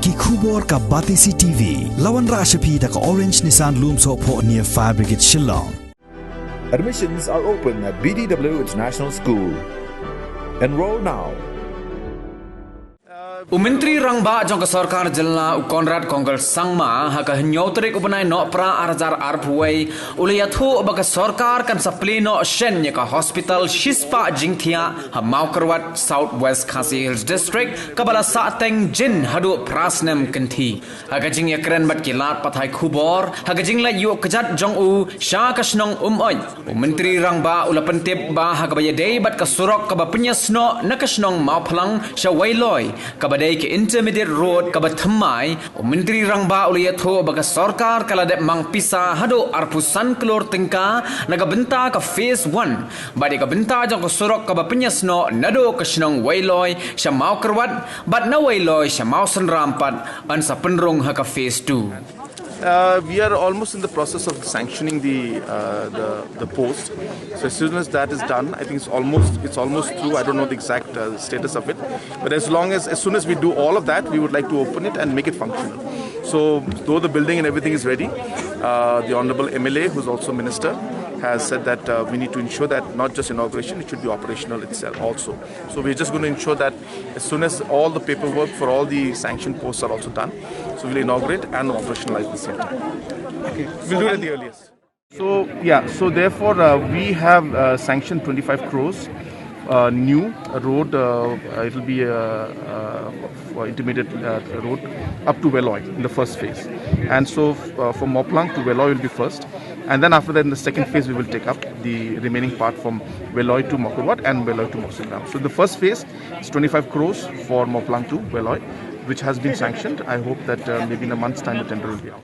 ki khubor ka Batisi TV lawan Rashapi da ka Orange Nissan Lumso po near Fire Brigade Shillong. Admissions are open at BDW International School. Enroll now. Menteri Rangba jong sarkar jalna Konrad Konggal Sangma haka nyotrik upanai no pra arjar arpuai uliyathu baka sarkar kan sapli no shen ka hospital Shispa Jingthia ha Maukarwat South West Khasi Hills District kabala sateng jin hadu prasnem kanthi haka jing yakren bat kilat pathai khubor haka jing la yu kajat jong u sha kasnong oi Menteri Rangba ulapentip ba haka bayadei bat ka surok ka penyasno nakasnong mauphalang sha wailoi badai ke intermediate road kabathamai Menteri Rangba uliyatho baga sarkar kaladep mangpisa hado arpusan kelor tingka naga benta ka phase 1 badi ka benta jong surok ka bapenyasno nado kasnong wailoi shamau kerwat bat na wailoi shamau sanrampat an sa penrong ha ka phase 2. We are almost in the process of sanctioning the post. So as soon as that is done, I think it's almost through. I don't know the exact status of it, but as soon as we do all of that, we would like to open it and make it functional. So though the building and everything is ready, the Honorable MLA, who's also Minister, has said that we need to ensure that not just inauguration, it should be operational itself also. So we're just going to ensure that as soon as all the paperwork for all the sanctioned posts are also done, so we'll inaugurate and operationalize at the same time. Okay, we'll do it at the earliest. So yeah, so therefore we have sanctioned 25 crores. New road, it will be intermediate road up to Veloy in the first phase, and so from Moplang to Veloy will be first, and then after that in the second phase we will take up the remaining part from Veloy to Mokurwat and Veloy to Moksingam. So the first phase is 25 crores for Moplang to Veloy, which has been sanctioned. I hope that maybe in a month's time the tender will be out.